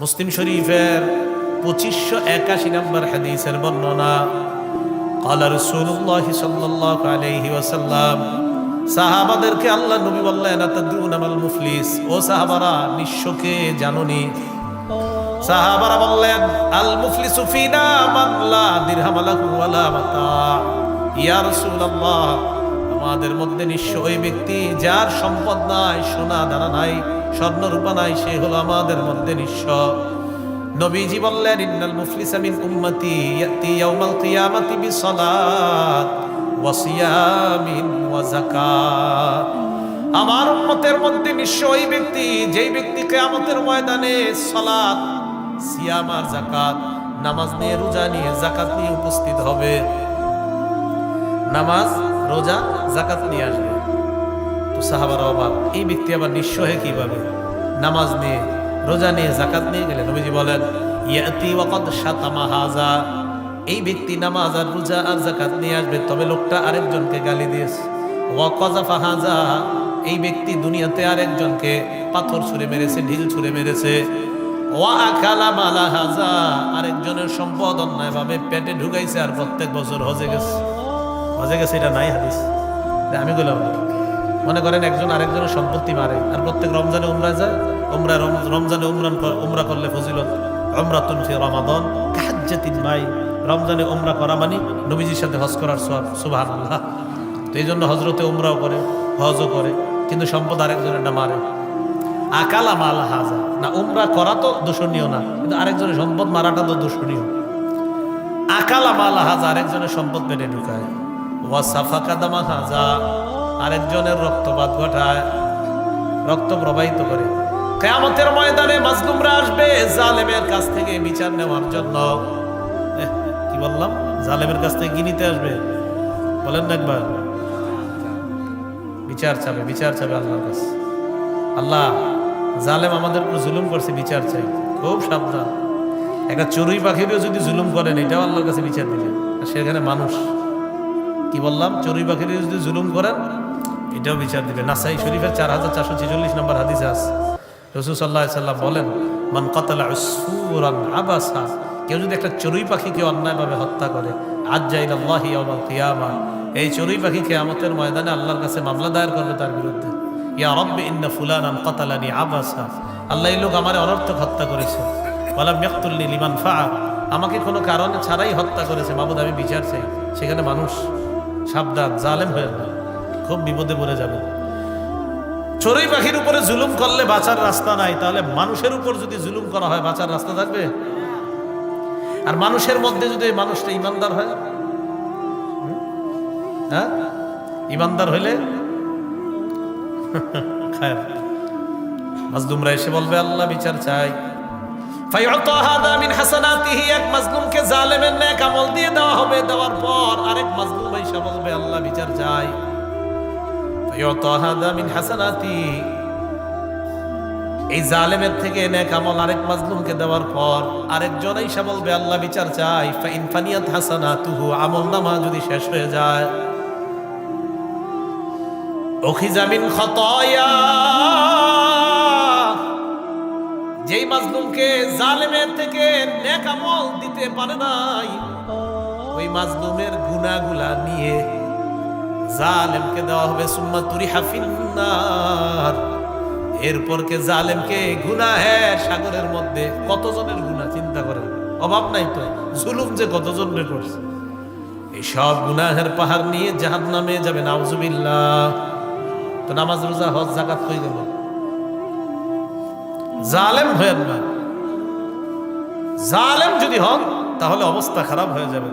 মুসলিম শরীফের 2581 নম্বর হাদিসের বর্ণনা। قال رسول الله صلى الله عليه وسلم সাহাবাদেরকে আল্লাহ নবী বললেন, আতাদরুনা মাল মুফলিস, ও সাহাবারা নিঃস্বকে জানোনি? সাহাবারা বললেন, আল মুফলিসু ফিনা মান লা দিরহাম লাহু ওয়ালা মাতা। ইয়া রাসূলুল্লাহ, আমাদের মধ্যে নিঃস্ব ওই ব্যক্তি যার সম্পদ নাই, সোনা দানা নাই, স্বর্ণ রূপা নাই, সে হলো আমাদের মধ্যে নিঃস্ব। নবীজি বললেন, ইন্নাল মুফলিসা মিন উম্মতি ইয়াতি ইয়াউমাল কিয়ামাতি বিসসালাত ওয়া সিয়ামিন ওয়া যাকাত। আমার উম্মতের মধ্যে নিঃস্ব ওই ব্যক্তি যেই ব্যক্তি কিয়ামতের ময়দানে সালাত, সিয়াম আর যাকাত, নামাজ নিয়ে, রোজা নিয়ে, যাকাত নিয়ে উপস্থিত হবে। নামাজ, রোজা, যাকাত নিয়ে আসবে। তো সাহাবারা অবাক, এই ব্যক্তি আবার নিঃস্ব হয়ে কিভাবে? নামাজ নিয়ে, রোজা নিয়ে, যাকাত নিয়ে গেলে নবীজি বলেন, ইয়াতি ওয়া কদ শাতামা হাযা, এই ব্যক্তি নামাজ আর রোজা আর যাকাত নিয়ে আসবে, তবে লোকটা আরেকজনকে গালি দিয়েছে। ওয়া কাযাফা হাযা, এই ব্যক্তি দুনিয়াতে আরেকজনকে পাথর ছুঁড়ে মেরেছে, ঢিল ছুঁড়ে মেরেছে। ওয়া আকালা মালা হাযা, আরেকজনের সম্পদ অন্যায়ভাবে পেটে ঢুকাইছে আর প্রত্যেক বছর হজে গেছে। হজে গেছে, এটা নাই হাদিস, আমি বললাম। মনে করেন একজন আরেকজনের সম্পত্তি মারে আর প্রত্যেক রমজানে উমরা যায়, রমজানে উমরা করলে ফজিলত, উমরাতুন ফি রমাদান কাহাজ্জাতিন মাই, রমজানে উমরা করা মানে নবীজির সাথে হজ করার সওয়াব। সুবহানাল্লাহ। তো এই জন্য হজরতে উমরাও করে, হজও করে, কিন্তু সম্পদ আরেকজনের না মারে। আকালা মাল হাজা, না উমরা করা তো দূষণীয় না, কিন্তু আরেকজনের সম্পদ মারাটা তো দূষণীয়। আকালা মাল হাজা, আরেকজনের সম্পদ পেটে ঢুকায়। ওয়া সাফাকা দামা হাজা, আরেকজনের রক্তপাত ঘটায়, রক্ত প্রবাহিত করে। কিয়ামতের ময়দানে মাজলুমরা আসবে জালেমের কাছ থেকে বিচার নেওয়ার জন্য। কি বললাম? জালেমের কাছ থেকে কি নিতে আসবে? বলেন না একবার। বিচার চাবে, বিচার চাবে আল্লাহর কাছে। আল্লাহ, জালেম আমাদের উপর জুলুম করছে, বিচার চাই। খুব সাবধান। একটা চড়ুই পাখিরও যদি জুলুম করেন, এটাও আল্লাহর কাছে বিচার দিবেন। আর সেখানে মানুষ, কি বললাম, চড়ুই পাখিরও যদি জুলুম করেন, এটাও বিচার দিবে। নাসাই শরীফের 4446 নম্বর হাদিসে আছে, রাসূল সাল্লাল্লাহু আলাইহি সাল্লাম বলেন, মান কাতালা উসফুরান আবাসা, কেউ যদি একটা চড়ুই পাখিকে অন্যায়ভাবে হত্যা করে, আজ্জা ইলাল্লাহি ইয়াউমাল কিয়ামা, এই চড়ুই পাখি কিয়ামতের ময়দানে আল্লাহর কাছে মামলা দায়ের করবে তার বিরুদ্ধে। ইয়া রাব্বি ইন্না ফুলানান কাতালানি আবাসা, আল্লাহ, এই লোক আমার অনর্থক হত্যা করেছে। ওয়ালাম ইয়াকতুলনি লিমান ফাআ, আমাকে কোনো কারণে ছাড়াই হত্যা করেছে। মাবুদ, আমি বিচার চাই। সেখানে মানুষ। সাবধান, জালেম হয়ে না, খুব বিপদে পড়ে যাবে। চড়ুই পাখির উপরে জুলুম করলে বাঁচার রাস্তা নাই, তাহলে মানুষের উপর যদি জুলুম করা হয়, বাঁচার রাস্তা থাকবে? আর মানুষের মধ্যে যদি মানুষটা ইমানদার হয়, হ্যাঁ, ইমানদার হইলে মাজলুমরা এসে বলবে, আল্লাহ বিচার চাই। ফায়ুতা হাদা মিন হাসানাতিহি, এক মাজলুমকে জালেমের নেক আমল দিয়ে দেওয়া হবে। দেওয়ার পর আরেক মাজলুম এসে বলবে, আল্লাহ বিচার চাই। ফায়ুতা হাদা মিন হাসানাতি, এই জালেমের থেকে নেক আমল আরেক মাজলুমকে দেওয়ার পর আরেকজন এসে বলবে, আল্লাহ বিচার চাই। ফাইন ফানিয়াত হাসানাতুহু, আমলনামা যদি শেষ হয়ে যায়, উখিযা মিন খাতায়া, যেই মাজলুমকে জালেমের থেকে নেক আমল দিতে পারে নাই, ওই মাজলুমের গুনাহগুলা নিয়ে জালেমকে দেওয়া হবে। সুম্মা তুরিহা ফিন্নার, এরপর কে জালেমকে গুনাহের সাগরের মধ্যে, কতজনের গুনাহ চিন্তা করেন, অভাব নাই তো, জুলুম যে কতজনের করছে, এই সব গুনাহের পাহাড় নিয়ে জাহান্নামে যাবে। নাউজুবিল্লাহ। তো নামাজ, রোজা, হজ, যাকাত কই গেল? জালেম হয়েন না। জালেম যদি হন তাহলে অবস্থা খারাপ হয়ে যাবে।